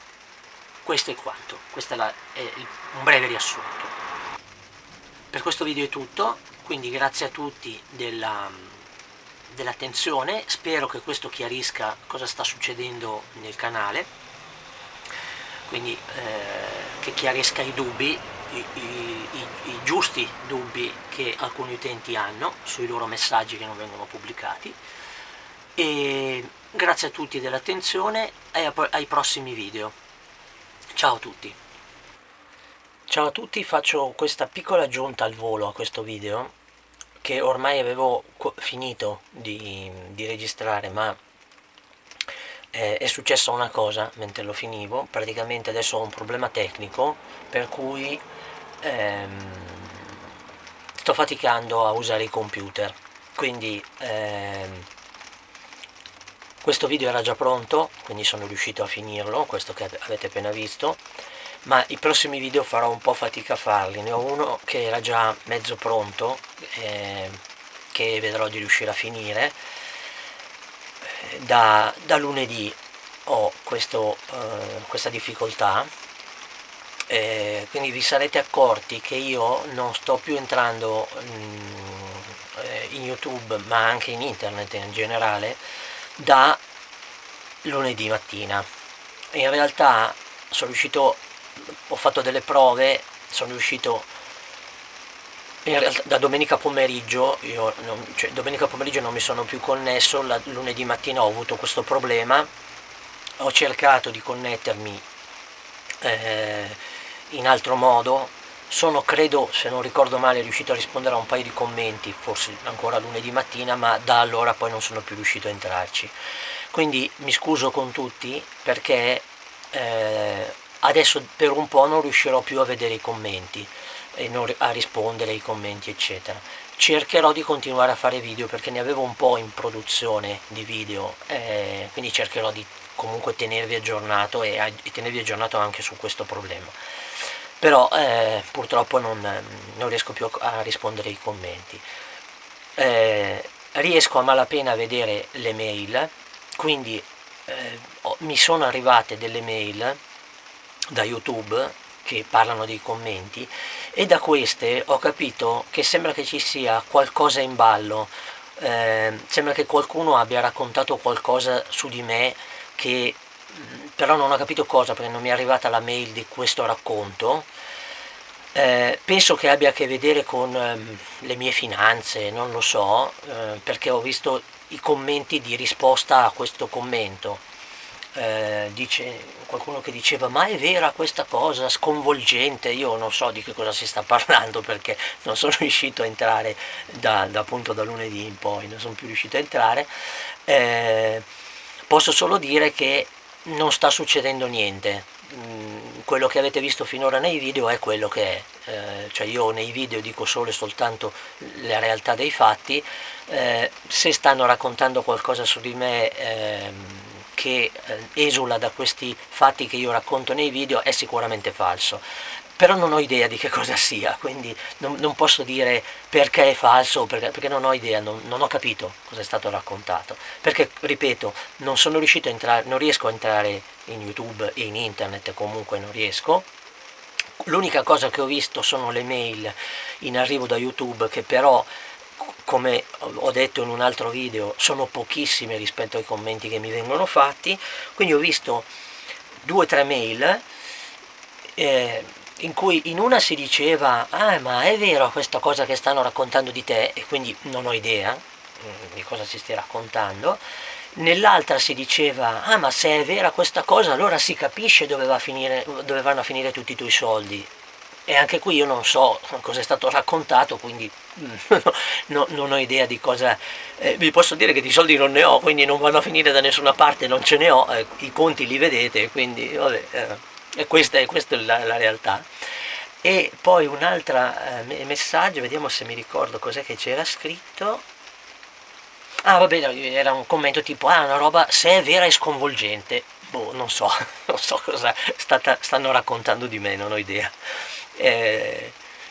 questo è quanto, questo è un breve riassunto. Per questo video è tutto, quindi grazie a tutti dell'attenzione, spero che questo chiarisca cosa sta succedendo nel canale, quindi che chiarisca i dubbi, i giusti dubbi che alcuni utenti hanno sui loro messaggi che non vengono pubblicati. E grazie a tutti dell'attenzione e ai prossimi video. Ciao a tutti. Ciao a tutti, faccio questa piccola aggiunta al volo a questo video, che ormai avevo finito di registrare, ma è successa una cosa mentre lo finivo. Praticamente adesso ho un problema tecnico per cui sto faticando a usare i computer, quindi questo video era già pronto, quindi sono riuscito a finirlo, questo che avete appena visto, ma i prossimi video farò un po' fatica a farli. Ne ho uno che era già mezzo pronto, che vedrò di riuscire a finire. Da lunedì ho questa difficoltà, quindi vi sarete accorti che io non sto più entrando in YouTube, ma anche in internet in generale, da lunedì mattina. In realtà ho fatto delle prove, sono riuscito in realtà da domenica pomeriggio, domenica pomeriggio non mi sono più connesso, lunedì mattina ho avuto questo problema, ho cercato di connettermi in altro modo, credo, se non ricordo male, riuscito a rispondere a un paio di commenti, forse ancora lunedì mattina, ma da allora poi non sono più riuscito a entrarci. Quindi mi scuso con tutti perché adesso per un po' non riuscirò più a vedere i commenti e a rispondere ai commenti eccetera. Cercherò di continuare a fare video perché ne avevo un po' in produzione di video, quindi cercherò di comunque tenervi aggiornato e tenervi aggiornato anche su questo problema, però purtroppo non riesco più a rispondere ai commenti. Riesco a malapena a vedere le mail, quindi mi sono arrivate delle mail da YouTube che parlano dei commenti e da queste ho capito che sembra che ci sia qualcosa in ballo, sembra che qualcuno abbia raccontato qualcosa su di me che però non ho capito cosa, perché non mi è arrivata la mail di questo racconto. Penso che abbia a che vedere con le mie finanze, non lo so, perché ho visto i commenti di risposta a questo commento. Dice qualcuno che diceva: ma è vera questa cosa sconvolgente? Io non so di che cosa si sta parlando perché non sono riuscito a entrare appunto da lunedì in poi, non sono più riuscito a entrare. Posso solo dire che non sta succedendo niente, quello che avete visto finora nei video è quello che è, cioè io nei video dico solo e soltanto la realtà dei fatti. Se stanno raccontando qualcosa su di me che esula da questi fatti che io racconto nei video, è sicuramente falso, però non ho idea di che cosa sia, quindi non posso dire perché è falso, perché non ho idea, non ho capito cosa è stato raccontato, perché ripeto, non sono riuscito a entrare, non riesco a entrare in YouTube e in internet, comunque non riesco. L'unica cosa che ho visto sono le mail in arrivo da YouTube, che però, come ho detto in un altro video, sono pochissime rispetto ai commenti che mi vengono fatti. Quindi ho visto 2 o 3 mail in cui in una si diceva ma è vero questa cosa che stanno raccontando di te, e quindi non ho idea di cosa si stia raccontando. Nell'altra si diceva ma se è vera questa cosa allora si capisce dove vanno a finire tutti i tuoi soldi, e anche qui io non so cosa è stato raccontato, quindi non ho idea di cosa. Vi posso dire che di soldi non ne ho, quindi non vanno a finire da nessuna parte, non ce ne ho, i conti li vedete, quindi vabbè, e questa è la realtà. E poi un altro messaggio, vediamo se mi ricordo cos'è che c'era scritto. Vabbè, no, era un commento tipo una roba, se è vera è sconvolgente. Boh, non so, non so cosa stanno raccontando di me, non ho idea.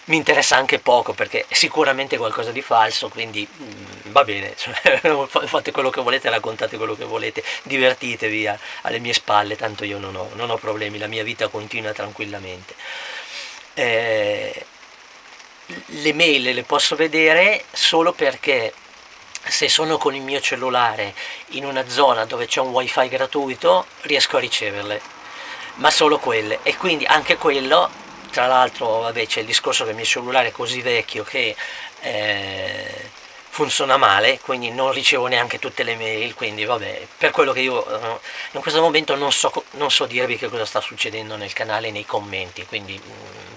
Mi interessa anche poco, perché è sicuramente qualcosa di falso, quindi va bene, cioè, fate quello che volete, raccontate quello che volete, divertitevi alle mie spalle, tanto io non ho problemi, la mia vita continua tranquillamente. Le mail le posso vedere solo perché se sono con il mio cellulare in una zona dove c'è un wifi gratuito riesco a riceverle, ma solo quelle, e quindi anche quello, tra l'altro vabbè, c'è il discorso che il mio cellulare è così vecchio che funziona male, quindi non ricevo neanche tutte le mail, quindi vabbè, per quello che io in questo momento non so dirvi che cosa sta succedendo nel canale, nei commenti, quindi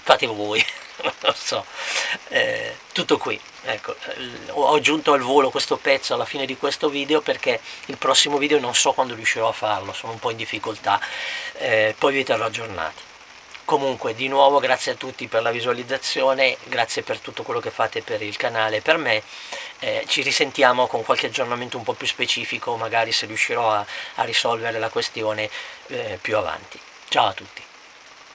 fate voi. Non so, tutto qui, ecco. Ho aggiunto al volo questo pezzo alla fine di questo video perché il prossimo video non so quando riuscirò a farlo, sono un po' in difficoltà, poi vi terrò aggiornati. Comunque, di nuovo grazie a tutti per la visualizzazione, grazie per tutto quello che fate per il canale e per me. Ci risentiamo con qualche aggiornamento un po' più specifico, magari se riuscirò a risolvere la questione più avanti. Ciao a tutti.